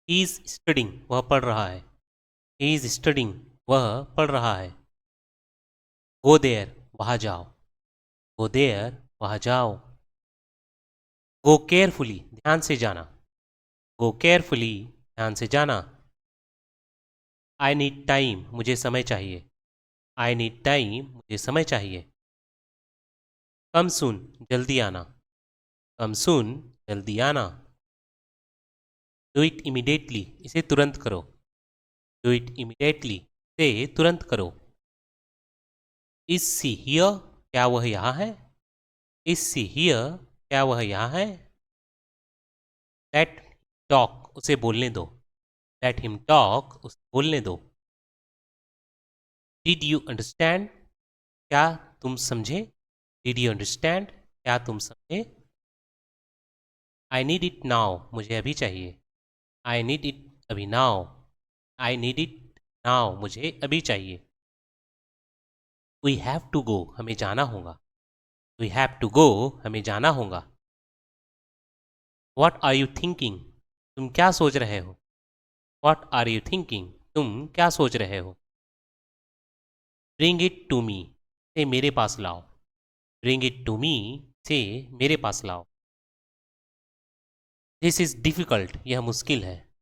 He is studying, वह पढ़ रहा है। ही इज स्टडिंग, वह पढ़ रहा है। गो देयर, वहाँ जाओ। गो देयर, वहाँ जाओ। गो केयरफुली, ध्यान से जाना। गो केयरफुली, ध्यान से जाना। आई नीड टाइम, मुझे समय चाहिए। आई नीड टाइम, मुझे समय चाहिए। कम सुन, जल्दी आना। कम सुन, जल्दी आना। डू इट इमिडिएटली, इसे तुरंत करो। डू इट इमिडिएटली, इसे तुरंत करो। इज सी हियर, क्या वह यहाँ है? इज सी हियर, क्या वह यहाँ है? लेट टॉक, उसे बोलने दो। लेट हिम टॉक, उसे बोलने दो। डिड यू अंडरस्टैंड, क्या तुम समझे? डिड यू अंडरस्टैंड, क्या तुम समझे? आई नीड इट नाउ, मुझे अभी चाहिए। आई नीड इट अभी now. I need it now, मुझे अभी चाहिए। वी हैव टू गो, हमें जाना होगा। वी हैव टू गो, हमें जाना होगा। वॉट आर यू थिंकिंग, तुम क्या सोच रहे हो? वॉट आर यू थिंकिंग, तुम क्या सोच रहे हो? ब्रिंग इट टू मी, से मेरे पास लाओ। ब्रिंग इट टू मी, से मेरे पास लाओ। दिस इज़ डिफ़िकल्ट, यह मुश्किल है।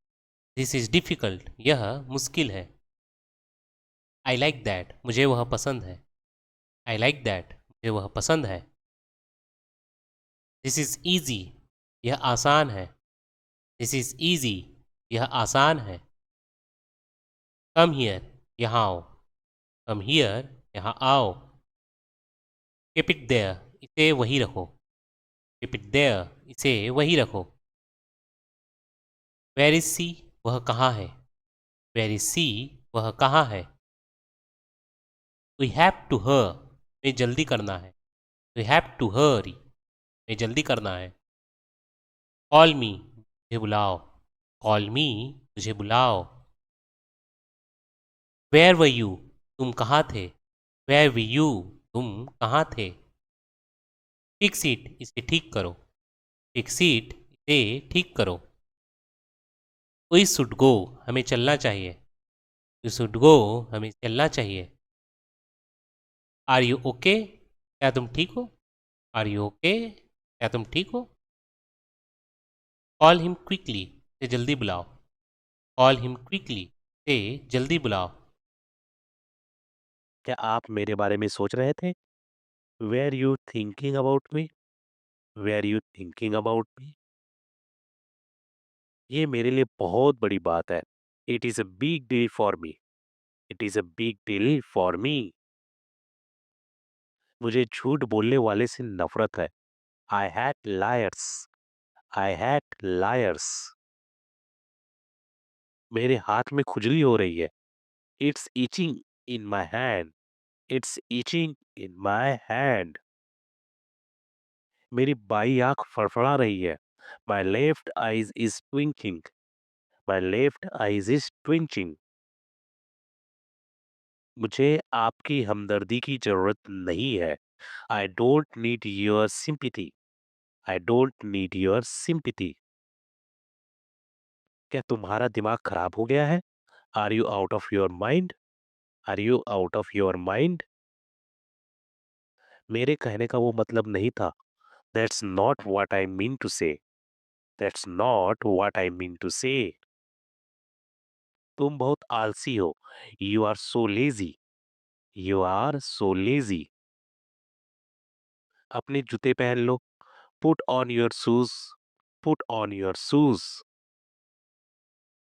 दिस इज़ डिफ़िकल्ट, यह मुश्किल है। आई लाइक दैट, मुझे वह पसंद है। आई लाइक दैट, मुझे वह पसंद है। दिस इज़ ईजी, यह आसान है। दिस इज़ ईजी, यह आसान है। कम हियर, यहाँ आओ। कम हियर, यहाँ आओ। कीप इट देयर, इसे वहीं रखो। कीप इट देयर, इसे वहीं रखो। वेयर इज सी, वह कहाँ है? वेयर इज सी, वह कहाँ है? वी हैव टू हर, हमें जल्दी करना है। वी हैव टू हरी, हमें जल्दी करना है। कॉल मी, मुझे बुलाओ। कॉल मी, मुझे बुलाओ। वेयर वर यू, तुम कहाँ थे? वेयर वी यू, तुम कहाँ थे? फिक्स इट, इसे ठीक करो। फिक्स इट, इसे ठीक करो। वी शुड गो, हमें चलना चाहिए। वी शुड गो, हमें चलना चाहिए। आर यू ओके, क्या तुम ठीक हो? आर यू ओके, क्या तुम ठीक हो? कॉल हिम क्विकली, से जल्दी बुलाओ। कॉल हिम क्विकली, से जल्दी बुलाओ। क्या आप मेरे बारे में सोच रहे थे? Where you thinking about me? Where you thinking about me? ये मेरे लिए बहुत बड़ी बात है। It is a big deal for me. It is a big deal for me. मुझे झूठ बोलने वाले से नफरत है। I hate liars. I hate liars. मेरे हाथ में खुजली हो रही है। It's itching in my hand. It's itching in my hand. मेरी बाई आंख फड़फड़ा रही है। My left eyes is twinking. My left eyes is twitching. मुझे आपकी हमदर्दी की जरूरत नहीं है। I don't need your sympathy. I don't need your sympathy. क्या तुम्हारा दिमाग खराब हो गया है? Are you out of your mind? Are you out of your mind? मेरे कहने का वो मतलब नहीं था। That's not what I mean to say. That's not what I mean to say. तुम बहुत आलसी हो। You are so lazy. You are so lazy. अपने जूते पहन लो। Put on your shoes. Put on your shoes.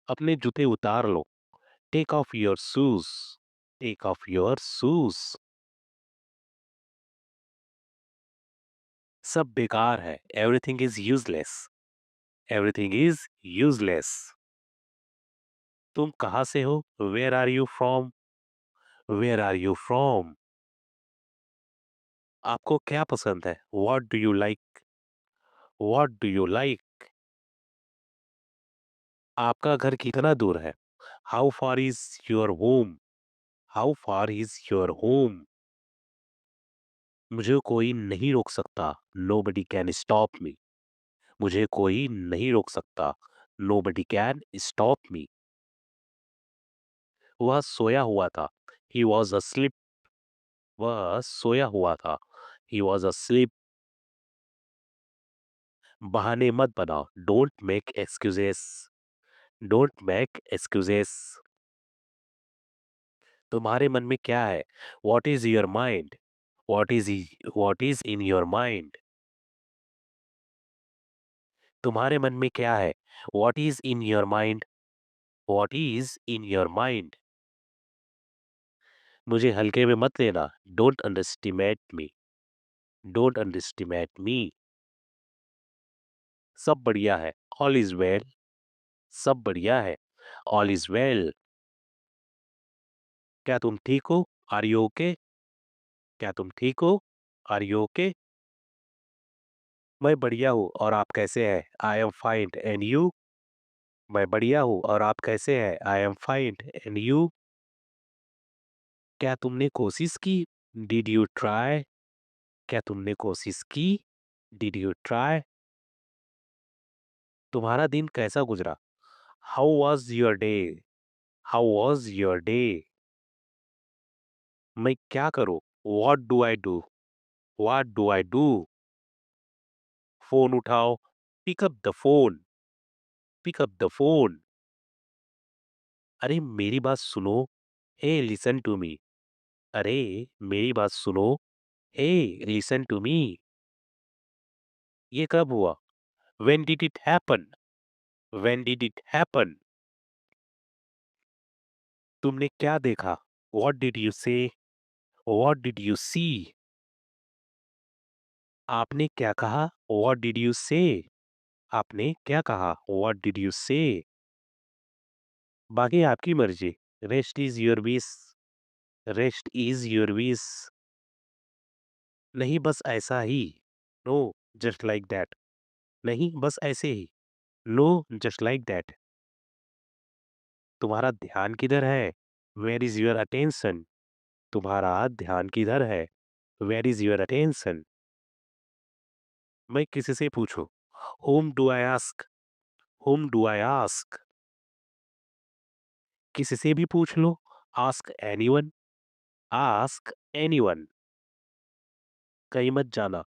अपने जूते उतार लो। Take off your shoes. Take off your shoes. सब बेकार है। Everything is useless. Everything is useless. तुम कहाँ से हो? Where are you from? Where are you from? आपको क्या पसंद है? What do you like? What do you like? आपका घर कितना दूर है? How far is your home? How far is your home? मुझे कोई नहीं रोक सकता। Nobody can stop me. मुझे कोई नहीं रोक सकता। Nobody can stop me. वह सोया हुआ था. He was asleep. वह सोया हुआ था. He was asleep. बहाने मत बनाओ. Don't make excuses. Don't make excuses. तुम्हारे मन में क्या है? What is your mind? What is in your mind? तुम्हारे मन में क्या है? What is in your mind? What is in your mind? मुझे हल्के में मत लेना. Don't underestimate me. Don't underestimate me. सब बढ़िया है. All is well. सब बढ़िया है. All is well. क्या तुम ठीक हो? Are you okay? क्या तुम ठीक हो? Are you okay? मैं बढ़िया हूँ और आप कैसे हैं? I am fine and you? मैं बढ़िया हूँ और आप कैसे हैं? I am fine and you? क्या तुमने कोशिश की? Did you try? क्या तुमने कोशिश की? Did you try? तुम्हारा दिन कैसा गुजरा? How was your day? How was your day? मैं क्या करूँ? What do I do? What do I do? Phone उठाओ. Pick up the phone. Pick up the phone. अरे मेरी बात सुनो. Hey, listen to me. अरे मेरी बात सुनो. Hey, listen to me. ये कब हुआ? When did it happen? When did it happen? तुमने क्या देखा? What did you say? What did you see? आपने क्या कहा? What did you say? आपने क्या कहा? What did you say? बाकी आपकी मर्जी. Rest is your wish. Rest is your wish. नहीं बस ऐसा ही. No, just like that. नहीं बस ऐसे ही. No, just like that. तुम्हारा ध्यान किधर है? Where is your attention? तुम्हारा ध्यान किधर है? Where is your attention? मैं किसी से पूछूं. Whom do I ask? Whom do I ask? किसी से भी पूछ लो. Ask anyone. Ask anyone. कहीं मत जाना.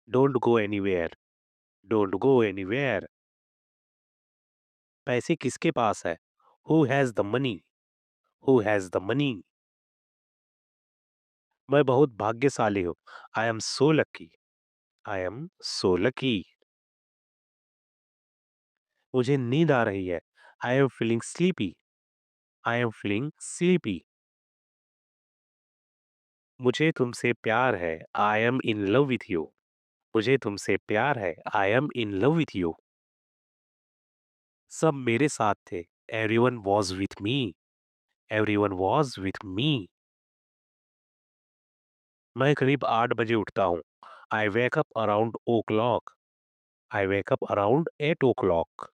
Don't go anywhere. Don't go anywhere. पैसे किसके पास है? Who has the money? Who has the money? मैं बहुत भाग्यशाली हूँ. I am so lucky. I am so lucky. मुझे नींद आ रही है. I am feeling sleepy. I am feeling sleepy. मुझे तुमसे प्यार है. I am in love with you. मुझे तुमसे प्यार है. I am in love with you. सब मेरे साथ थे. Everyone was with me. Everyone was with me. मैं करीब 8 बजे उठता हूँ. I wake up around o'clock. I wake up around 8 o'clock.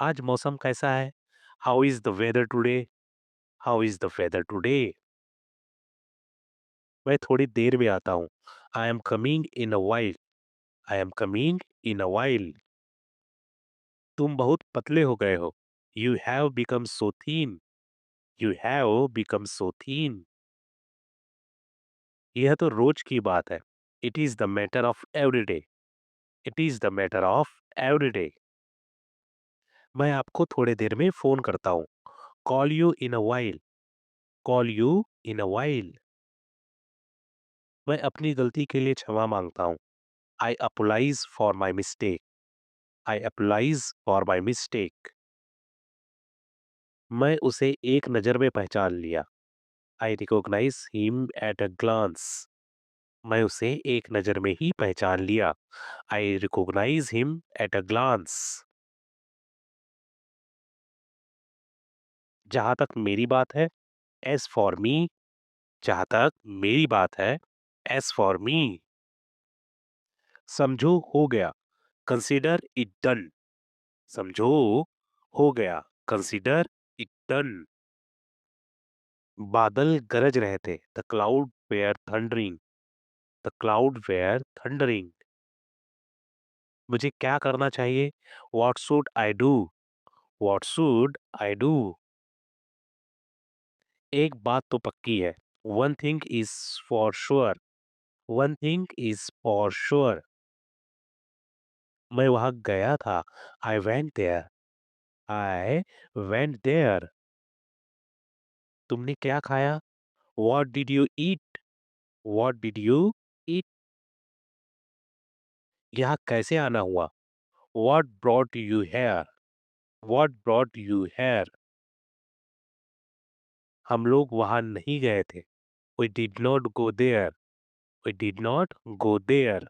आज मौसम कैसा है? How is the weather today? How is the weather today? मैं थोड़ी देर में आता हूँ. I am coming in a while. I am coming in a while. तुम बहुत पतले हो गए हो. You have become so thin. You have become so thin. यह तो रोज की बात है. It is the matter of every day. It is the matter of every day. मैं आपको थोड़े देर में फोन करता हूँ. Call you in a while. Call you in a while. मैं अपनी गलती के लिए क्षमा मांगता हूँ. I apologize for my mistake. I apologize for my mistake. मैं उसे एक नज़र में पहचान लिया. I recognize him at a glance. मैं उसे एक नज़र में ही पहचान लिया. I recognize him at a glance. जहाँ तक मेरी बात है. As for me. जहाँ तक मेरी बात है. As for me. समझो हो गया. Consider it done. समझो हो गया. Consider it done. बादल गरज रहे थे. The cloud were thundering. The cloud were thundering. मुझे क्या करना चाहिए? What should I do? What should I do? एक बात तो पक्की है। One thing is for sure. One thing is for sure. मैं वहां गया था। I went there. I went there. तुमने क्या खाया? What did you eat? What did you eat? यहाँ कैसे आना हुआ? What brought you here? What brought you here? हम लोग वहां नहीं गए थे। We did not go there. We did not go there.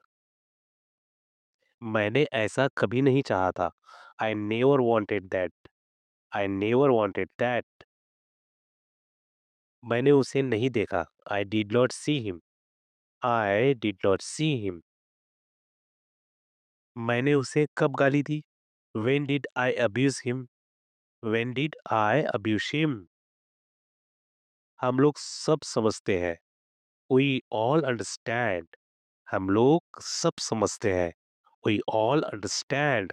मैंने ऐसा कभी नहीं चाहा था। I never wanted that. I never wanted that. मैंने उसे नहीं देखा। I did not see him. I did not see him. मैंने उसे कब गाली दी? When did I abuse him? When did I abuse him? हम लोग सब समझते हैं। We all understand. हम लोग सब समझते हैं। We all understand.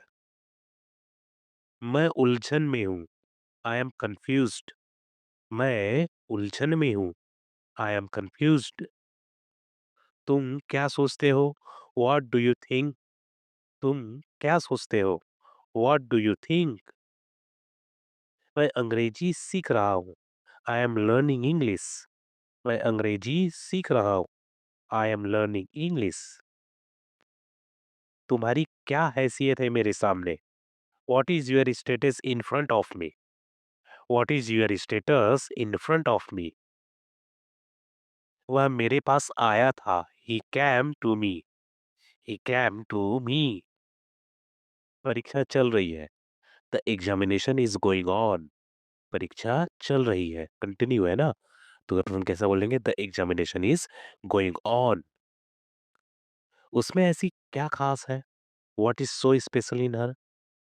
मैं उलझन में हूँ। I am confused. मैं उलझन में हूँ। I am confused. तुम क्या सोचते हो? What do you think? तुम क्या सोचते हो? What do you think? मैं अंग्रेजी सीख रहा हूँ। I am learning English. मैं अंग्रेजी सीख रहा हूँ। I am learning English. तुम्हारी क्या हैसियत है मेरे सामने? What is your status in front of me? What is your status in front of me? वह मेरे पास आया था। ही came to me. He came to me. परीक्षा चल रही है। The examination is going on. परीक्षा चल रही है, कंटिन्यू है ना, तो अपन कैसा बोलेंगे? The examination is going on. उसमें ऐसी क्या खास है? What is so special in her?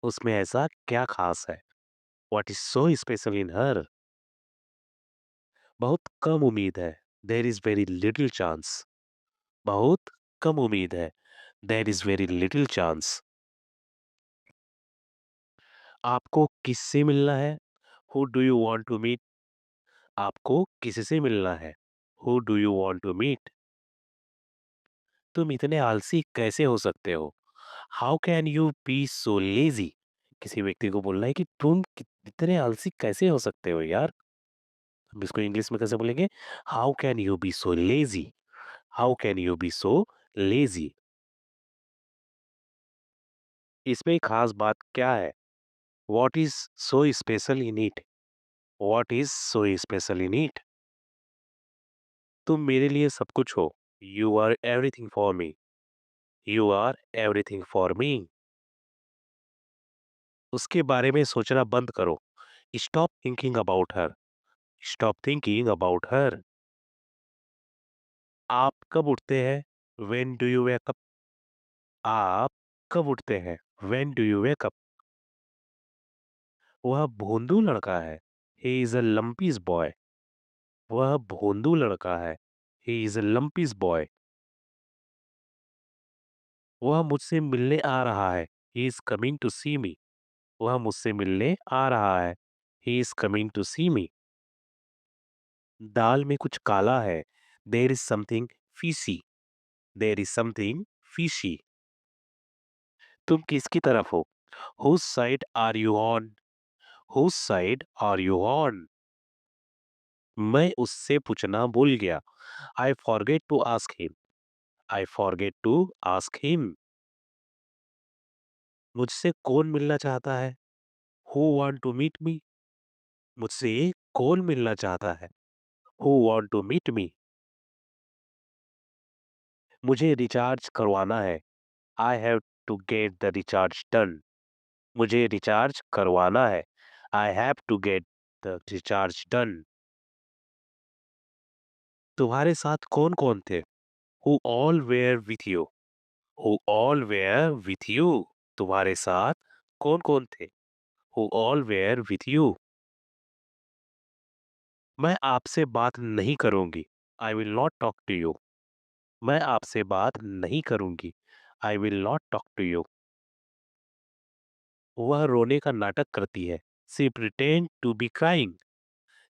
उसमें ऐसा क्या खास है? What is so special in her? बहुत कम उम्मीद है। There is very little chance. बहुत कम उम्मीद है। There is very little chance. आपको किससे मिलना है? Who do you want to meet? आपको किससे मिलना है? Who do you want to meet? तुम इतने आलसी कैसे हो सकते हो? How can you be so lazy? किसी व्यक्ति को बोलना है कि तुम इतने आलसी कैसे हो सकते हो यार? हम इसको इंग्लिश में कैसे बोलेंगे? How can you be so lazy? How can you be so lazy? इसमें खास बात क्या है? What is so special in it? What is so special in it? तुम मेरे लिए सब कुछ हो। You are everything for me. You are everything for me. उसके बारे में सोचना बंद करो। Stop thinking about her. Stop thinking about her. आप कब उठते हैं? When do you wake up? आप कब उठते हैं? When do you wake up? वह भोंदू लड़का है। He is a lumpish boy. वह भोंदू लड़का है। He is a lumpish boy. वह मुझसे मिलने आ रहा है। He is coming to see me. वह मुझसे मिलने आ रहा है। He is coming to see me. दाल में कुछ काला है। There is something fishy. There is something fishy. तुम किसकी तरफ हो? Whose side are you on? Whose side are you on? मैं उससे पूछना भूल गया। I forget to ask him. I forget to ask him. मुझसे कौन मिलना चाहता है? Who want to meet me? मुझसे कौन मिलना चाहता है? Who want to meet me? मुझे रिचार्ज करवाना है। I have to get the recharge done. मुझे रिचार्ज करवाना है। I have to get the recharge done. तुम्हारे साथ कौन कौन थे? Who all were with you? Who all were with you? तुम्हारे साथ कौन कौन थे? Who all were with you? मैं आपसे बात नहीं करूंगी। I will not talk to you. मैं आपसे बात नहीं करूंगी। I will not talk to you. वह रोने का नाटक करती है। She pretend to be crying.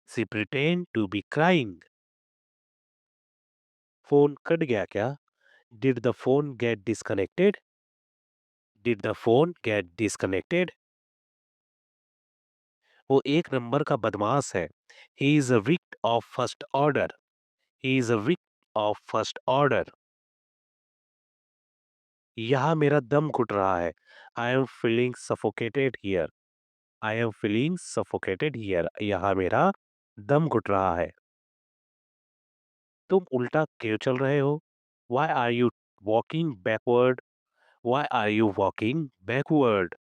She pretend to be crying. Phone cut गया क्या? Did the phone get disconnected? Did the phone get disconnected? वो एक नंबर का बदमाश है। He is a wicked of first order. He is a wicked of first order. यहाँ मेरा दम घुट रहा है। I am feeling suffocated here. I am feeling suffocated here. यहाँ मेरा दम घुट रहा है। तुम उल्टा क्यों चल रहे हो? Why are you walking backward? Why are you walking backward?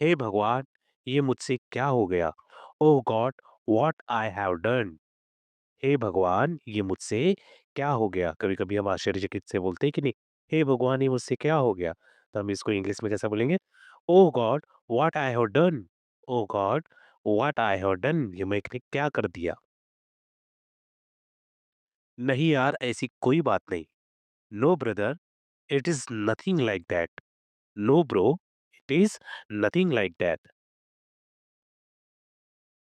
हे भगवान, ये मुझसे क्या हो गया? Oh God, what I have done? हे भगवान, ये मुझसे क्या हो गया? कभी-कभी हम आश्चर्यचकित से बोलते हैं कि नहीं, हे भगवान, ये मुझसे क्या हो गया? तो हम इसको इंग्लिश में कैसे बोलेंगे? Oh God, what I have done? Oh God, what I have done? ये मैंने क्या कर दिया? नहीं यार, ऐसी कोई बात नहीं। No brother, it is nothing like that. No bro, it is nothing like that.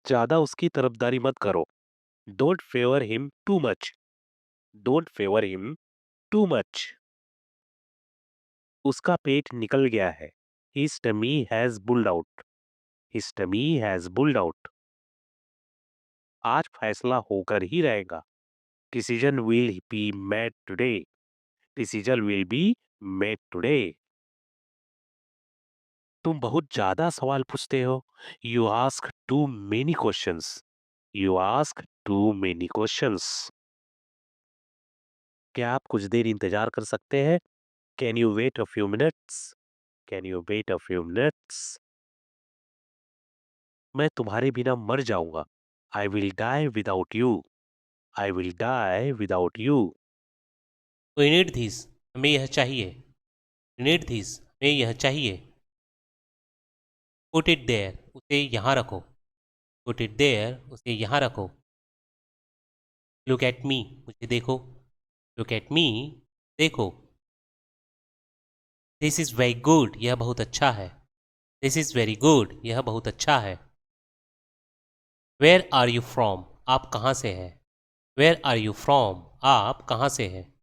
ज्यादा उसकी तरफदारी मत करो। Don't favor him too much. Don't favor him too much. उसका पेट निकल गया है। His tummy has pulled out. His tummy has pulled out. आज फैसला होकर ही रहेगा। Decision will be made today. Decision will be made today. तुम बहुत ज्यादा सवाल पूछते हो। You ask too many questions. You ask too many questions. क्या आप कुछ देर इंतजार कर सकते हैं? Can you wait a few minutes? Can you wait a few minutes? मैं तुम्हारे बिना मर जाऊंगा। I will die without you. I will die without you. We need this, हमें यह चाहिए। वी नीड दिस, हमें यह चाहिए। पुट इट देयर, उसे यहाँ रखो। पुट इट देयर, उसे यहाँ रखो। लुक एट मी, मुझे देखो। लुक एट मी, देखो। दिस इज़ वेरी गुड, यह बहुत अच्छा है। दिस इज़ वेरी गुड, यह बहुत अच्छा है। वेयर आर यू फ्रॉम, आप कहाँ से हैं? वेयर आर यू फ्रॉम, आप कहाँ से हैं?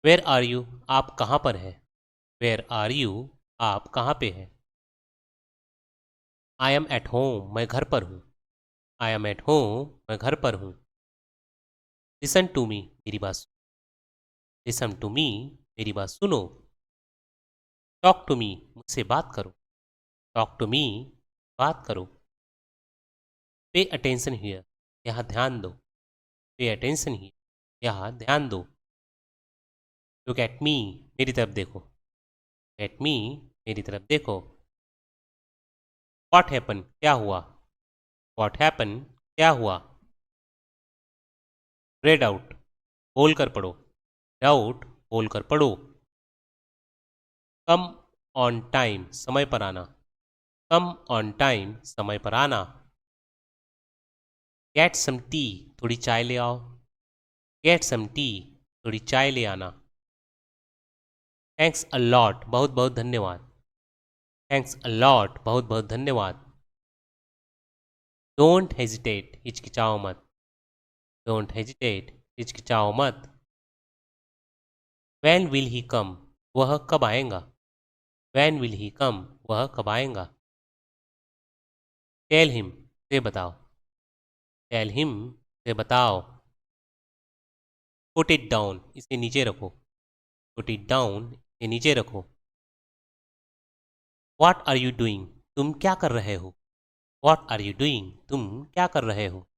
वेयर आर यू, आप कहाँ पर हैं? वेयर आर यू, आप कहाँ पे हैं? आई एम एट होम, मैं घर पर हूँ। आई एम एट होम, मैं घर पर हूँ। लिसन टू मी, मेरी बात। लिसन टू मी, मेरी बात सुनो। टॉक टू मी, मुझसे बात करो। टॉक टू मी, बात करो। पे अटेंशन हियर, यहाँ ध्यान दो। पे अटेंशन हियर, यहाँ ध्यान दो। लुक एट मी, मेरी तरफ देखो। एट मी, मेरी तरफ देखो। वॉट हैपन, क्या हुआ? वॉट हैपन, क्या हुआ? रेड आउट, बोल कर पढ़ो। आउट, बोल कर पढ़ो। कम ऑन टाइम, समय पर आना। कम ऑन टाइम, समय पर आना। गेट सम टी, थोड़ी चाय ले आओ। गेट सम टी, थोड़ी चाय ले आना। थैंक्स अ लॉट, बहुत बहुत धन्यवाद। थैंक्स अ लॉट, बहुत बहुत धन्यवाद। डोंट हेजिटेट, हिचकिचाओ मत। डोंट हेजिटेट, हिचकिचाओ मत। वैन विल ही कम, वह कब आएगा? वैन विल ही कम, वह कब आएगा? टेल हिम, से बताओ। टेल हिम, से बताओ। पुट इट डाउन, इसे नीचे रखो। पुट इट डाउन, इसे नीचे रखो। व्हाट आर यू डूइंग, तुम क्या कर रहे हो? व्हाट आर यू डूइंग, तुम क्या कर रहे हो?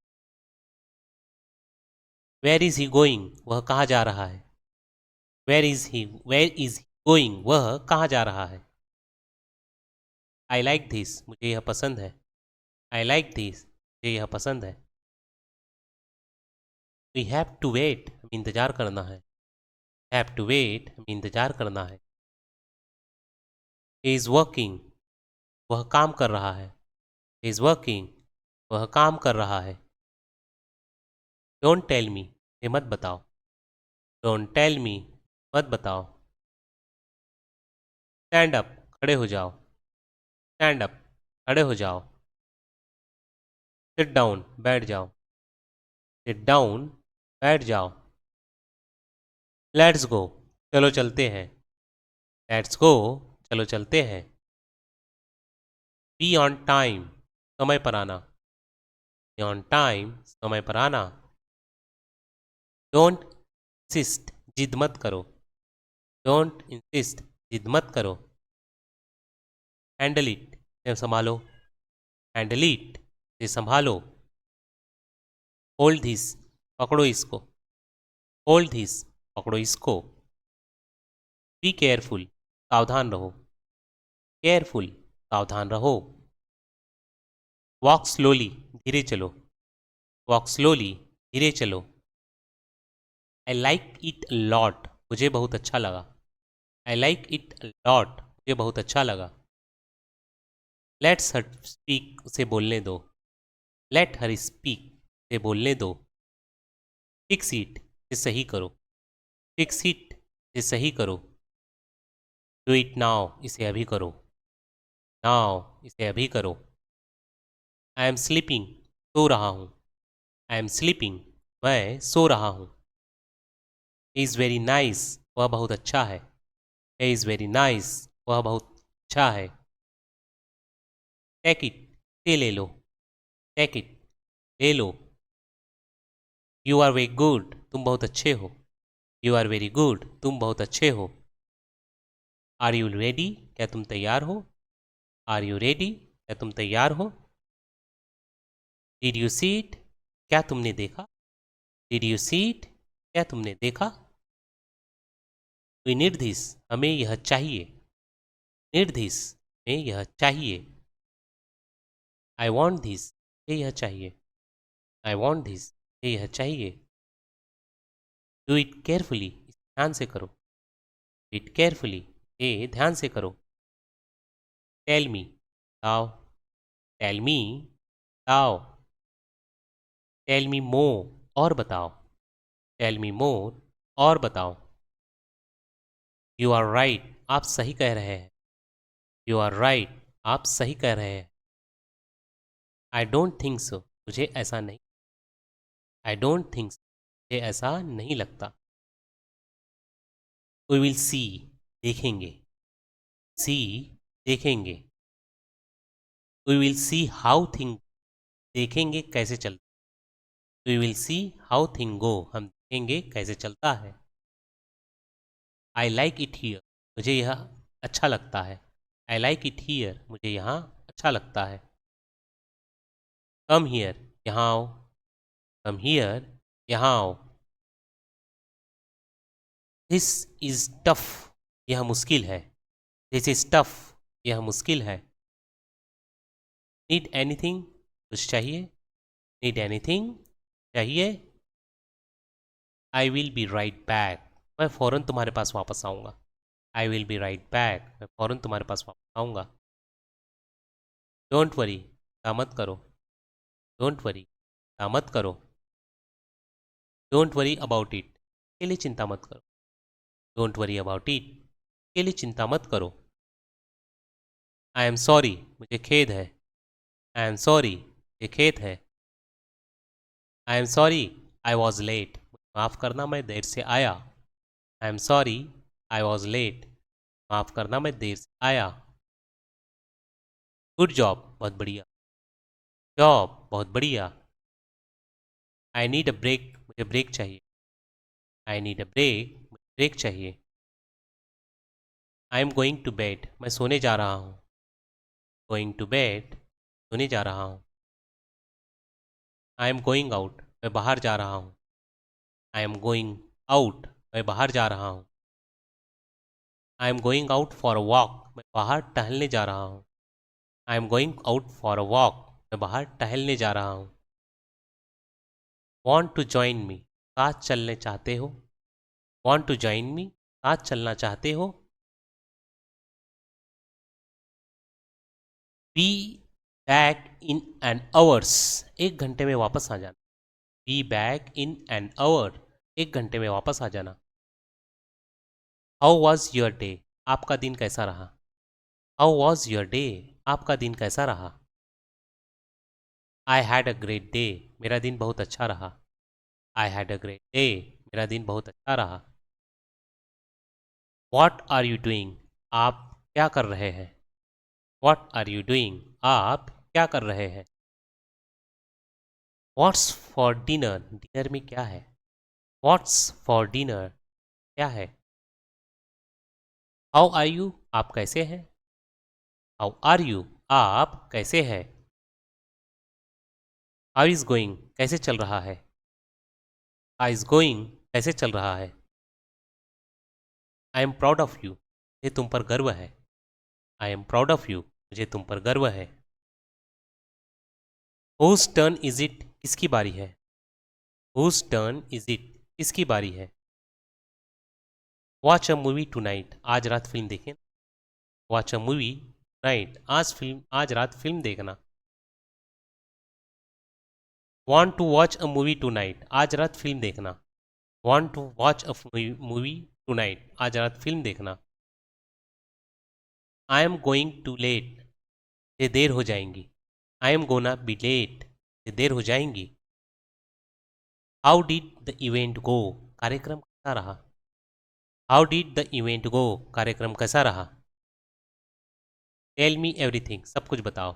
वेयर इज ही गोइंग, वह कहाँ जा रहा है? वेयर इज ही गोइंग, वह कहाँ जा रहा है? आई लाइक दिस, मुझे यह पसंद है। आई लाइक दिस, मुझे यह पसंद है। वी हैव टू वेट, हमें इंतजार करना है। हैव टू वेट, हमें इंतजार करना है। ही इज़ वर्किंग, वह काम कर रहा है। ही इज़ वर्किंग, वह काम कर रहा है। डोंट टेल मी, ये मत बताओ। डोंट टेल मी, मत बताओ। स्टैंड अप, खड़े हो जाओ। स्टैंड अप, खड़े हो जाओ। सिट डाउन, बैठ जाओ। सिट डाउन, बैठ जाओ। लेट्स गो, चलो चलते हैं। लेट्स गो, चलो चलते हैं। बी ऑन टाइम, समय पर आना। बी ऑन टाइम, समय पर आना। डोंट इंसिस्ट, जिद मत करो। डोंट इंसिस्ट, जिद मत करो। हैंडल इट, से संभालो। हैंडल इट, से संभालो। होल्ड धिस, पकड़ो इसको। होल्ड धिस, पकड़ो इसको। बी केयरफुल, सावधान रहो। केयरफुल, सावधान रहो। वॉक स्लोली, धीरे चलो। वॉक स्लोली, धीरे चलो। आई लाइक इट लॉट, मुझे बहुत अच्छा लगा। आई लाइक इट लॉट, मुझे बहुत अच्छा लगा। लेट्स हर स्पीक, उसे बोलने दो। लेट हर स्पीक, उसे बोलने दो। फिक्स इट, इसे सही करो। फिक्स इट, इसे सही करो। डू इट नाउ, इसे अभी करो। नाउ, इसे अभी करो। आई एम स्लीपिंग, सो रहा हूँ। आई एम स्लीपिंग, मैं सो रहा हूँ। ही इज़ वेरी नाइस, वह बहुत अच्छा है। ही इज़ वेरी नाइस, वह बहुत अच्छा है। टेक इट, इसे ले लो। टेक इट, ले लो। यू आर वेरी गुड, तुम बहुत अच्छे हो। यू आर वेरी गुड, तुम बहुत अच्छे हो। आर यू रेडी, क्या तुम तैयार हो। आर यू रेडी, क्या तुम तैयार हो। डिड यू सी इट, क्या तुमने देखा। डिड यू सी इट, क्या तुमने देखा। वी नीड दिस, हमें यह चाहिए। नीड दिस, हमें यह चाहिए। आई वॉन्ट दिस, ये यह चाहिए। आई वॉन्ट दिस, ये यह चाहिए। डू इट केयरफुली, ध्यान से करो। इट केयरफुली, ये ध्यान से करो। टेल मी, बताओ। टेल मी, बताओ। टेल मी मोर, और बताओ। टेल मी मोर, और बताओ। यू आर राइट, आप सही कह रहे हैं। यू आर राइट, आप सही कह रहे हैं। आई डोंट थिंक सो, मुझे ऐसा नहीं। आई डोंट थिंक, मुझे ऐसा नहीं लगता। वी विल सी, देखेंगे। सी, देखेंगे। We will see how thing, देखेंगे कैसे चलता। We will see how thing go, हम देखेंगे कैसे चलता है। आई लाइक इट हियर, मुझे यह अच्छा लगता है। आई लाइक इट हियर, मुझे यहाँ अच्छा लगता है। कम हियर, यहाँ आओ। कम हियर, यहाँ आओ। दिस इज टफ, यह मुश्किल है। दिस इज टफ, यह मुश्किल है। नीड एनीथिंग, कुछ चाहिए। नीड एनीथिंग, चाहिए। I will be right back, मैं फ़ौरन तुम्हारे पास वापस आऊँगा। I will be right back, मैं फ़ौरन तुम्हारे पास वापस आऊँगा। डोंट वरी, चिंता मत करो। डोंट वरी, चिंता मत करो। डोंट वरी अबाउट इट, के लिए चिंता मत करो। डोंट वरी अबाउट इट, के लिए चिंता मत करो। आई एम सॉरी, मुझे खेद है। आई एम सॉरी, मुझे खेद है। I am sorry, I was late, माफ़ करना मैं देर से आया। I am sorry, I was late, माफ़ करना मैं देर से आया। गुड जॉब, बहुत बढ़िया। जॉब, बहुत बढ़िया। आई नीड अ ब्रेक, मुझे ब्रेक चाहिए। आई नीड अ ब्रेक, मुझे ब्रेक चाहिए। I am going to bed, मैं सोने जा रहा हूँ। गोइंग टू बेड, सोने जा रहा हूँ। आई एम गोइंग आउट, मैं बाहर जा रहा हूँ। आई एम गोइंग आउट, मैं बाहर जा रहा हूँ। I am going out for a walk, मैं बाहर टहलने जा रहा हूँ। I am going out for a walk, मैं बाहर टहलने जा रहा हूँ। वॉन्ट टू जॉइन मी, साथ चलने चाहते हो। वॉन्ट टू जॉइन मी, साथ चलना चाहते हो। Be back in an hours, एक घंटे में वापस आ जाना। Be back in an hour, एक घंटे में वापस आ जाना। हाउ वॉज योर डे, आपका दिन कैसा रहा। How was your day? आपका दिन कैसा रहा? I had a great day. मेरा दिन बहुत अच्छा रहा। I had a great day. मेरा दिन बहुत अच्छा रहा। What are you doing? आप क्या कर रहे हैं? What are you doing? आप क्या कर रहे हैं? What's for dinner? डिनर में क्या है? What's for dinner? क्या है? How are you? आप कैसे हैं? How are you? आप कैसे हैं? How is going? कैसे चल रहा है? How is going? कैसे चल रहा है? I am proud of you. मुझे तुम पर गर्व है। I am proud of you. मुझे तुम पर गर्व है। Whose turn is it? किसकी बारी है? Whose turn is it? किसकी बारी है? Watch a movie tonight? आज रात फिल्म देखें। Watch a movie night? आज रात फिल्म देखना। Want to watch a movie tonight? आज रात फिल्म देखना। Want to watch a movie tonight? आज रात फिल्म देखना। I am going to late? ये देर हो जाएंगी। I am gonna be late? ये देर हो जाएंगी। How did the event go? कार्यक्रम कैसा रहा? How did the event go? कार्यक्रम कैसा रहा? Tell me everything? सब कुछ बताओ।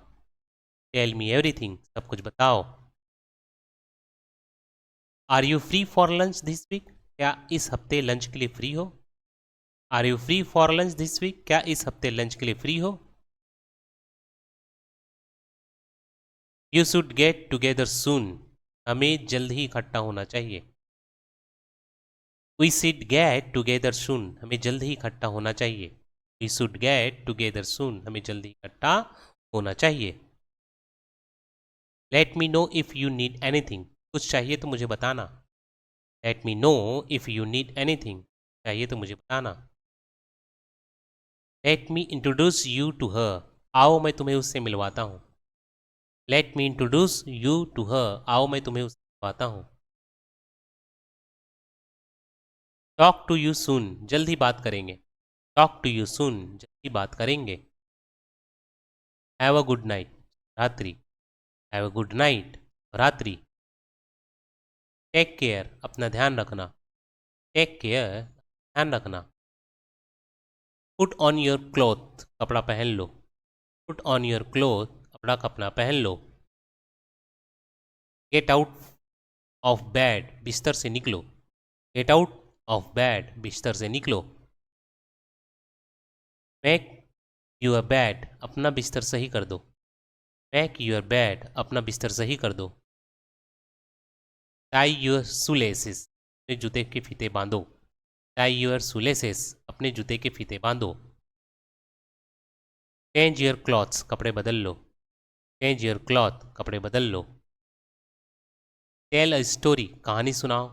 Tell me everything? सब कुछ बताओ। Are you free for lunch this week? क्या इस हफ्ते लंच के लिए फ्री हो? Are you free for lunch this week? क्या इस हफ्ते लंच के लिए फ्री हो? You should get together soon? हमें जल्द ही इकट्ठा होना चाहिए। We should get together soon? हमें जल्द ही इकट्ठा होना चाहिए। We should get together soon? हमें जल्द ही इकट्ठा होना चाहिए। Let me know if you need anything? कुछ चाहिए तो मुझे बताना। Let me know if you need anything? चाहिए तो मुझे बताना। Let me introduce you to her? आओ मैं तुम्हें उससे मिलवाता हूँ। Let me introduce you to her? आओ मैं तुम्हें उससे मिलवाता हूँ। Talk to you soon? जल्द ही बात करेंगे। Talk to you soon? जल्द ही बात करेंगे। Have a good night? रात्रि। Have a good night? रात्रि। Take care? अपना ध्यान रखना। Take care? ध्यान रखना। Put on your cloth? कपड़ा पहन लो। Put on your cloth? कपड़ा पहन लो। Get out of bed? बिस्तर से निकलो। Get out of bed? बिस्तर से निकलो। Make your bed? अपना बिस्तर सही कर दो। Make your bed? अपना बिस्तर सही कर दो। Tie your shoelaces? अपने जूते के फीते बांधो। Tie your shoelaces? अपने जूते के फीते बांधो। Change your clothes? कपड़े बदल लो। Change your cloth? कपड़े बदल लो। Tell a story? कहानी सुनाओ।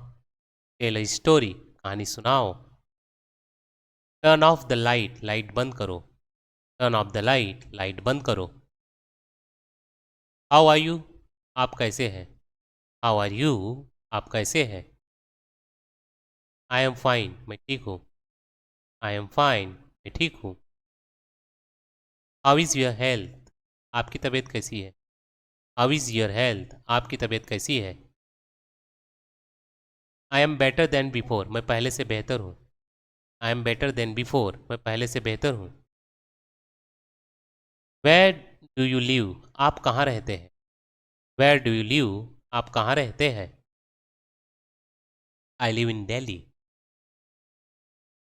Tell a story? कहानी सुनाओ। Turn off the light? Light बंद करो। Turn off the light? Light बंद करो। How are you? आप कैसे हैं? How are you? आप कैसे हैं? I am fine? मैं ठीक हूँ। I am fine? मैं ठीक हूँ। How is your health? आपकी तबीयत कैसी है? How is your health? आपकी तबीयत कैसी है? I am better than before? मैं पहले से बेहतर हूँ। I am better than before? मैं पहले से बेहतर हूँ। Where do you live? आप कहाँ रहते हैं? Where do you live? आप कहाँ रहते हैं? I live in Delhi.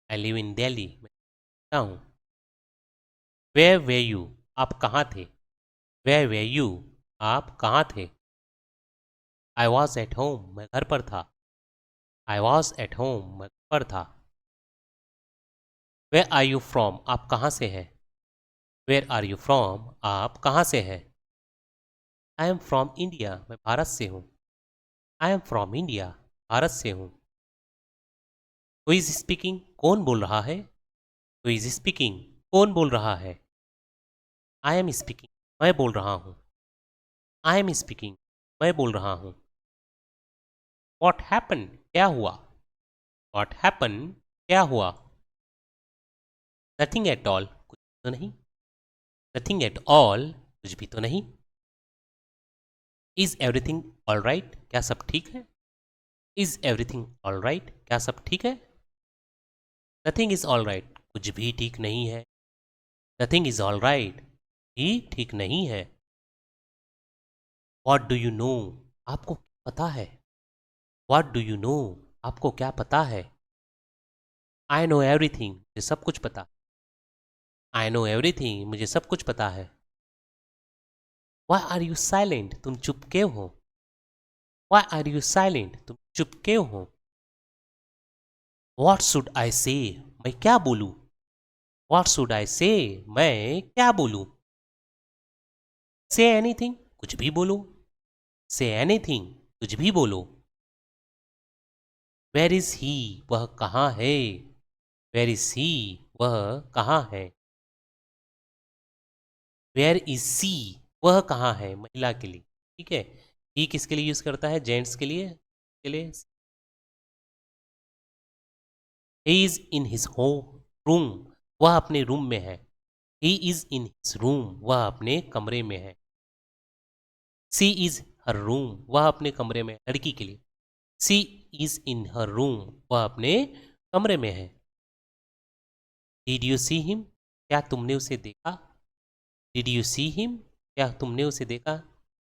I live in Delhi? मैं रहता हूँ। Where were you? आप कहाँ थे? Where were you? आप कहाँ थे? I was at home? मैं घर पर था। I was at home? मैं घर पर था। Where are you from? आप कहाँ से हैं? Where are you from? आप कहाँ से हैं? I am from India? मैं भारत से हूँ। I am from India? Bharat से हूँ। Who is speaking? कौन बोल रहा है? Who is speaking? कौन बोल रहा है? I am speaking? मैं बोल रहा हूँ। I am speaking? मैं बोल रहा हूँ। What happen? क्या हुआ? What happen? क्या हुआ? Nothing at all? कुछ तो नहीं। नथिंग एट ऑल, कुछ भी तो नहीं। इज एवरीथिंग ऑल राइट, क्या सब ठीक है? इज एवरीथिंग ऑल राइट, क्या सब ठीक है? नथिंग इज ऑल राइट, कुछ भी ठीक नहीं है। नथिंग इज ऑल राइट, ही ठीक नहीं है। वॉट डू यू नो, आपको क्या पता है? वॉट डू यू नो, आपको क्या पता है? आई नो एवरीथिंग, मुझे सब कुछ पता। आई नो एवरीथिंग, मुझे सब कुछ पता है। वाई आर यू साइलेंट, तुम चुप क्यों हो? वाई आर यू साइलेंट, तुम चुप क्यों हो? वॉट शुड आई से, मैं क्या बोलूं? वॉट शुड आई से, मैं क्या बोलूं? से एनीथिंग, कुछ भी बोलो। से एनीथिंग, कुछ भी बोलो। वेर इज ही, वह कहाँ है? वेर इज ही, वह कहाँ है? वेयर इज सी, वह कहाँ है, महिला के लिए। ठीक है, ही किसके लिए यूज करता है? जेंट्स के लिए। He is in his home room, वह अपने रूम में है। He is in his room, वह अपने कमरे में है। सी इज हर रूम, वह अपने कमरे में है, लड़की के लिए। सी इज इन हर रूम, वह अपने कमरे में है। डिड यू सी हिम, क्या तुमने उसे देखा? डिड यू सी हिम, क्या तुमने उसे देखा?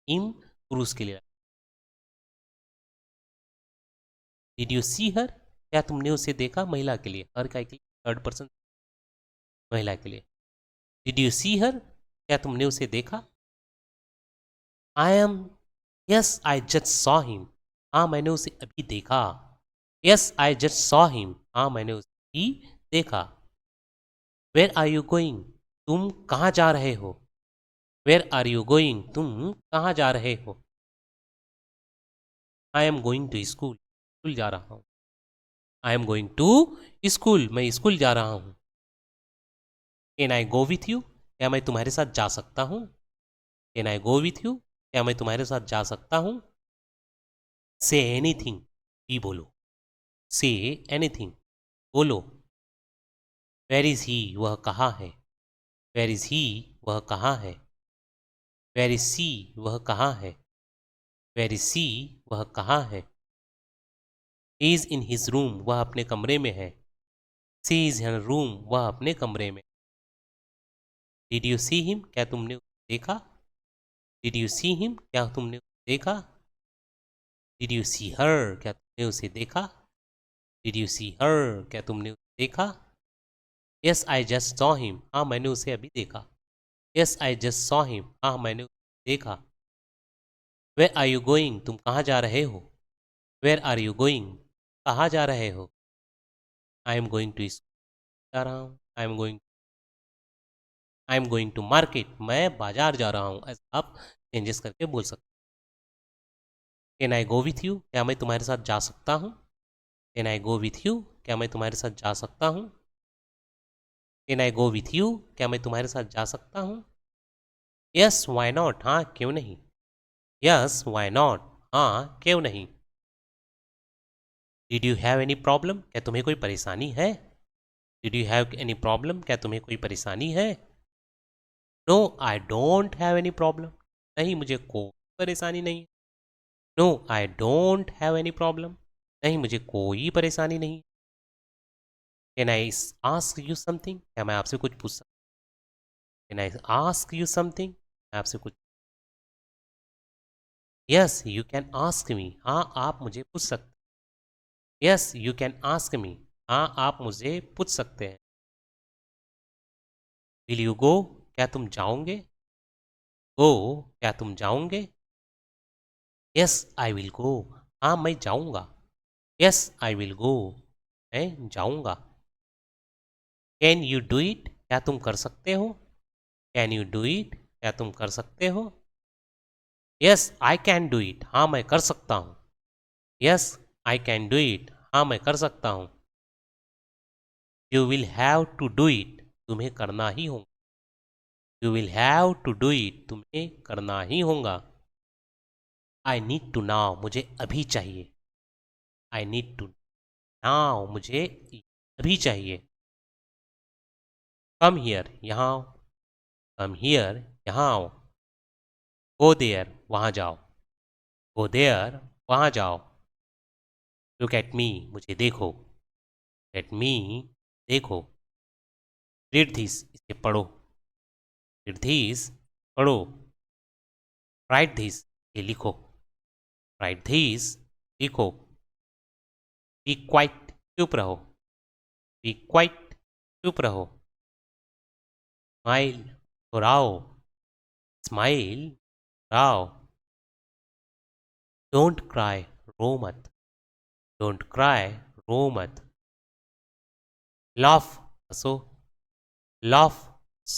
हिम पुरुष के लिए। डिड यू सी हर, क्या तुमने उसे देखा, महिला के लिए। हर का के लिए थर्ड पर्सन, महिला के लिए। डिड यू सी हर, क्या तुमने उसे देखा? I am, yes I just saw him, हाँ मैंने उसे अभी देखा। Yes I just saw him, हाँ मैंने उसे ही देखा। वेयर आर यू गोइंग, तुम कहाँ जा रहे हो? वेयर आर यू गोइंग, तुम कहाँ जा रहे हो? I am going to school, school जा रहा हूँ। I am going to school, मैं स्कूल जा रहा हूँ। Can I go with you, क्या मैं तुम्हारे साथ जा सकता हूँ? Can I go with you, क्या मैं तुम्हारे साथ जा सकता हूँ? से एनीथिंग, भी बोलो। से एनीथिंग, बोलो। वेर इज ही, वह कहाँ है? वेर इज ही, वह कहाँ है? वेर इज सी, वह कहाँ है? वेर इज सी, वह कहाँ है? He is in his room, वह अपने कमरे में है। सी इज हर रूम, वह अपने कमरे में। डिड यू सी हिम, क्या तुमने उसे देखा? डिड यू सी हिम, क्या तुमने उसे देखा? डिड यू सी हर, क्या तुमने उसे देखा? डिड यू सी हर, क्या तुमने उसे देखा? Yes I just saw him, हाँ मैंने उसे अभी देखा। Yes I just saw him, हाँ मैंने उसे देखा। वेयर आर यू गोइंग, तुम कहाँ जा रहे हो? वेयर आर यू गोइंग, कहाँ जा रहे हो? I am going to school, जा रहा हूँ। I am going to market, मैं बाजार जा रहा हूँ। ऐसा आप चेंजेस करके बोल सकते हैं। Can I go with you, क्या मैं तुम्हारे साथ जा सकता हूँ? Can I go with you, क्या मैं तुम्हारे साथ जा सकता हूँ? Can I go with you, क्या मैं तुम्हारे साथ जा सकता हूँ? यस वाई नॉट, हाँ क्यों नहीं। यस वाई नॉट, हाँ क्यों नहीं। Did you have any problem, क्या तुम्हें कोई परेशानी है? Did you have any problem, क्या तुम्हें कोई परेशानी है? No I don't have any problem, नहीं मुझे कोई परेशानी नहीं है। No I don't have any problem, नहीं मुझे कोई परेशानी नहीं। Can I ask you something, क्या मैं आपसे कुछ पूछ सकता? Can I ask you something, मैं आपसे कुछ। Yes you can ask me, हाँ आप मुझे पूछ सकते। Yes you can ask me, हाँ आप मुझे पूछ सकते हैं। विल यू गो, क्या तुम जाओगे? गो, क्या तुम जाओगे? यस आई विल गो, हाँ मैं जाऊँगा। यस आई विल गो, मैं जाऊँगा। कैन यू डू इट, क्या तुम कर सकते हो? कैन यू डू इट, क्या तुम कर सकते हो? Yes I can do it, हाँ मैं कर सकता हूँ। Yes I can do it, हाँ मैं कर सकता हूँ। You will have to do it, तुम्हें करना ही होगा। You will have to do it, तुम्हें करना ही होगा। आई नीड टू नाउ, मुझे अभी चाहिए। आई नीड टू नाउ, मुझे अभी चाहिए। कम हियर, यहाँ आओ। कम हियर, यहाँ आओ। गो देयर, वहाँ जाओ। गो देयर, वहाँ जाओ। लुक एट मी, मुझे देखो। एट मी, देखो। रीड दिस, इसे पढ़ो। रीड दिस, पढ़ो। राइट दिस, ये लिखो। राइट दिस, लिखो। बी क्वाइट, चुप रहो। बी क्वाइट, चुप रहो। स्माइल, मुस्कुराओ। स्माइल, मुस्कुराओ। डोंट क्राई, रो मत। डोंट क्राई, रो मत। लाफ, हंसो। लाफ,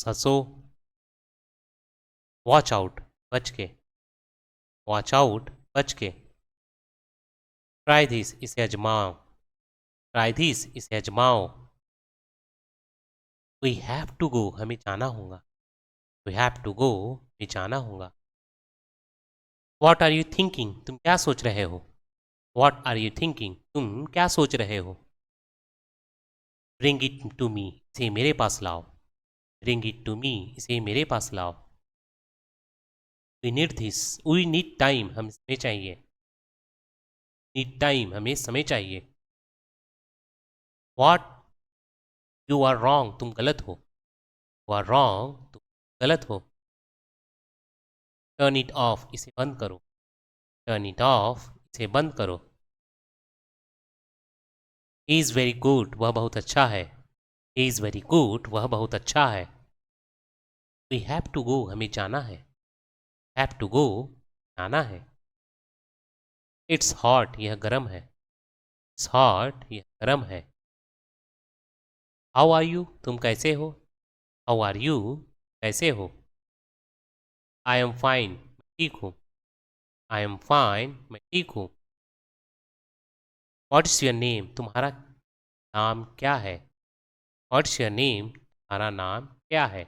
हंसो। वॉच आउट, बच के। वॉच आउट, बच के। ट्राई दिस, इसे आजमाओ। ट्राई दिस, इसे आजमाओ। वी हैव टू गो, हमें जाना होगा। वी हैव टू गो, हमें जाना होगा। वॉट आर यू थिंकिंग, तुम क्या सोच रहे हो। वॉट आर यू थिंकिंग, तुम क्या सोच रहे हो। ब्रिंग इट टू मी, इसे मेरे पास लाओ। ब्रिंग इट टू मी, इसे मेरे पास लाओ। We need this, we need time, हमें समय चाहिए। नीड टाइम, हमें समय चाहिए। वॉट, यू आर रॉन्ग, तुम गलत हो। यू आर रॉन्ग, तुम गलत हो। टर्न इट ऑफ, इसे बंद करो। टर्न इट ऑफ, इसे बंद करो। ही इज़ वेरी गुड, वह बहुत अच्छा है। ही इज़ वेरी गुड, वह बहुत अच्छा है। वी हैव टू गो, हमें जाना है। हैव टू गो, जाना है। इट्स हॉट, यह गर्म है। इट्स हॉट, यह गर्म है। हाउ आर यू, तुम कैसे हो। हाउ आर यू, कैसे हो। आई एम फाइन, मैं ठीक हूँ। आई एम फाइन, मैं ठीक हूँ। व्हाट इज़ योर नेम, तुम्हारा नाम क्या है। व्हाट इज़ योर नेम, तुम्हारा नाम क्या है।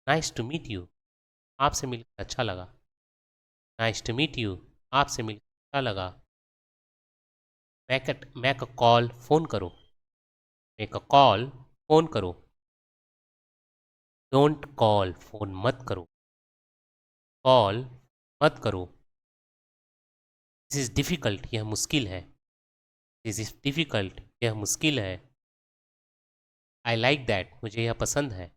नाइस टू मीट यू, आपसे मिलकर अच्छा लगा। नाइस टू मीट यू, आपसे मिलकर अच्छा लगा। मैक अ कॉल, फ़ोन करो। मेक अ कॉल, फ़ोन करो। डोंट कॉल, फ़ोन मत करो। कॉल मत करो। दिस इज़ डिफ़िकल्ट, यह मुश्किल है। दिस इज़ डिफ़िकल्ट, यह मुश्किल है। आई लाइक दैट, मुझे यह पसंद है।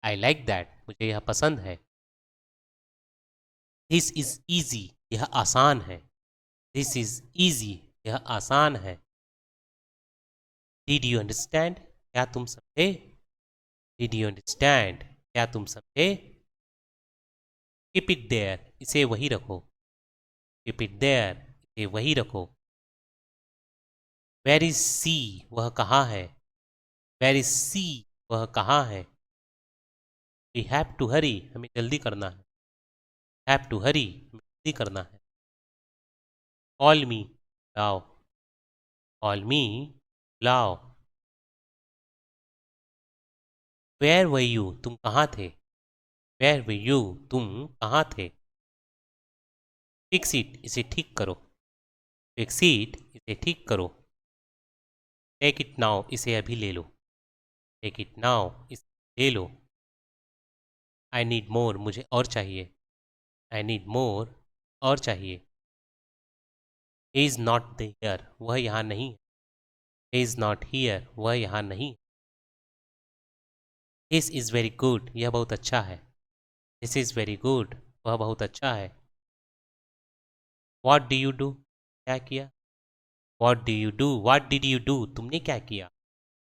आई लाइक दैट, मुझे यह पसंद है। दिस इज़ ईज़ी, यह आसान है। दिस इज़ ईज़ी, यह आसान है। डिड यू अंडरस्टैंड, क्या तुम समझे। डिड यू अंडरस्टैंड, क्या तुम समझे। कीप इट देयर, इसे वही रखो। कीप इट देयर, इसे वही रखो। वेर इज सी, वह कहाँ है। वेर इज सी, वह कहाँ है। वी हैव टू हरी, हमें जल्दी करना है। हैव टू हरी, हमें जल्दी करना है। कॉल मी, लाओ। कॉल मी, लाओ। वेयर वर यू, तुम कहाँ थे। वेयर वर यू, तुम कहाँ थे। फिक्स इट, इसे ठीक करो। फिक्स इट, इसे ठीक करो। टेक इट नाउ, इसे अभी ले लो। टेक इट नाउ, इसे ले लो। आई नीड मोर, मुझे और चाहिए। आई नीड मोर, और चाहिए। ही इज़ नॉट हियर, वह यहाँ नहीं है। ही इज़ नॉट हियर, वह यहाँ नहीं। दिस इज़ वेरी गुड, यह बहुत अच्छा है। दिस इज़ वेरी गुड, वह बहुत अच्छा है। वॉट डू यू डू, क्या किया। What do you do, what did you do, तुमने क्या किया।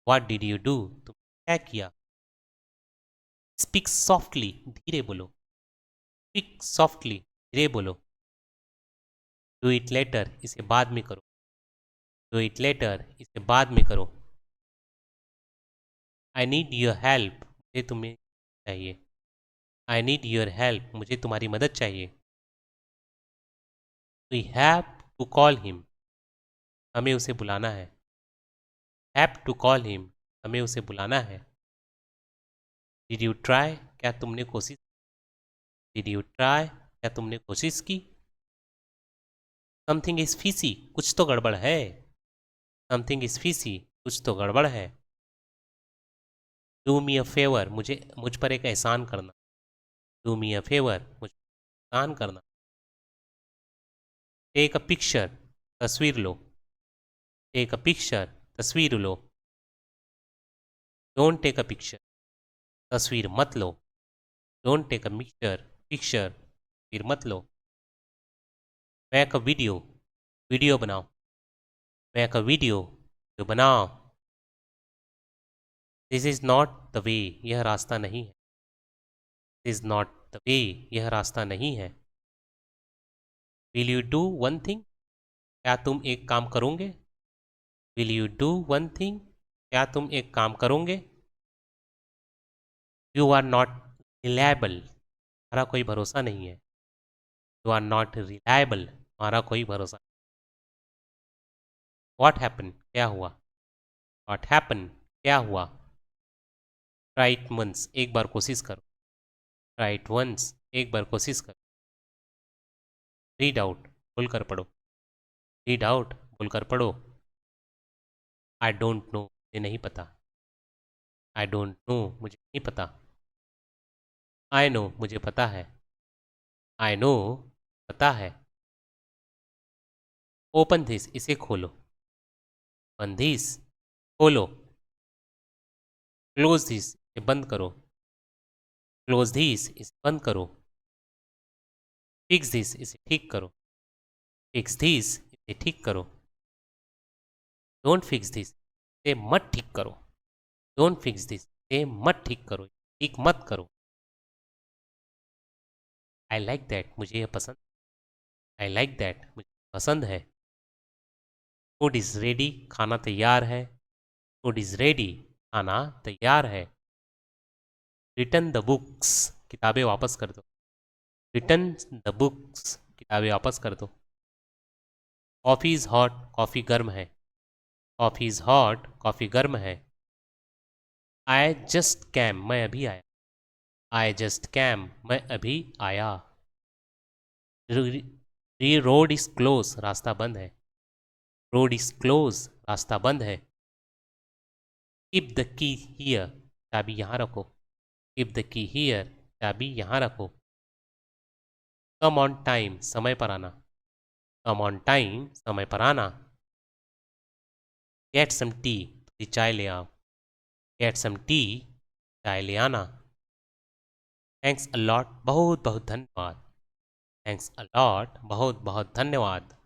वॉट डिड यू डू, तुमने क्या किया। स्पीक सॉफ्टली, धीरे बोलो। स्पीक सॉफ्टली, धीरे बोलो। डू इट लेटर, इसे बाद में करो। डू इट लेटर, इसे बाद में करो। आई नीड योर हेल्प, मुझे तुम्हें चाहिए। आई नीड योर हेल्प, मुझे तुम्हारी मदद चाहिए। We have to call him, हमें उसे बुलाना है। हैव टू कॉल हिम, हमें उसे बुलाना है। डिड यू ट्राई, क्या तुमने कोशिश। डिड यू ट्राई, क्या तुमने कोशिश की। समथिंग इज फीसी, कुछ तो गड़बड़ है। समथिंग इज फीसी, कुछ तो गड़बड़ है। डू मी अ फेवर, मुझ पर एक एहसान करना। डू मी अ फेवर, मुझ पर एहसान करना। टेक अ पिक्चर, तस्वीर लो। टेक अ पिक्चर, तस्वीर लो। डोंट टेक अ पिक्चर, तस्वीर मत लो। डोंट टेक अ पिक्चर, तस्वीर मत लो। मेक अ वीडियो, वीडियो बनाओ। मेक अ वीडियो, जो बनाओ। This is not the way, यह रास्ता नहीं है। This is not the way, यह रास्ता नहीं है। Will you do one thing, क्या तुम एक काम करोगे? Will you do one thing, क्या तुम एक काम करोगे? यू आर नॉट रिलायबल, हमारा कोई भरोसा नहीं है। यू आर नॉट रिलायबल, हमारा कोई भरोसा। वॉट हैपन, क्या हुआ? वॉट हैपन, क्या हुआ? राइट वंस, एक बार कोशिश करो। राइट वंस, एक बार कोशिश करो। रीड आउट, खुलकर पढ़ो। रीड आउट, खुलकर पढ़ो। आई डोंट नो, मुझे नहीं पता। आई डोंट नो, मुझे नहीं पता। आई नो, मुझे पता है। आई नो, पता है। ओपन दिस, इसे खोलो। ओपन दिस, खोलो। क्लोज दिस, इसे बंद करो। क्लोज दिस, इसे बंद करो। फिक्स दिस, इसे ठीक करो। फिक्स दिस, इसे ठीक करो। डोंट फिक्स दिस, इसे मत ठीक करो। डोंट फिक्स दिस, इसे मत ठीक करो, ठीक मत करो। आई लाइक दैट, मुझे यह पसंद। आई लाइक दैट, मुझे पसंद है। फूड इज़ रेडी, खाना तैयार है। फूड इज़ रेडी, खाना तैयार है। रिटर्न द बुक्स, किताबें वापस कर दो। रिटर्न द बुक्स, किताबें वापस कर दो। कॉफ़ी इज़ हॉट, कॉफ़ी गर्म है। कॉफ़ी इज़ हॉट, कॉफ़ी गर्म है। आई जस्ट कैम, मैं अभी आया। आई जस्ट कैम, मैं अभी आया। रोड इज़ क्लोज, रास्ता बंद है। रोड इज़ क्लोज, रास्ता बंद है। कीप द की हियर, चाबी यहाँ रखो। कीप द की हियर, चाबी यहाँ रखो। कम ऑन टाइम, समय पर आना। कम ऑन टाइम, समय पर आना। गेट सम टी, थोड़ी चाय ले आओ। गेट सम टी, चाय ले आना। थैंक्स अलॉट, बहुत बहुत धन्यवाद। थैंक्स अलॉट, बहुत बहुत धन्यवाद।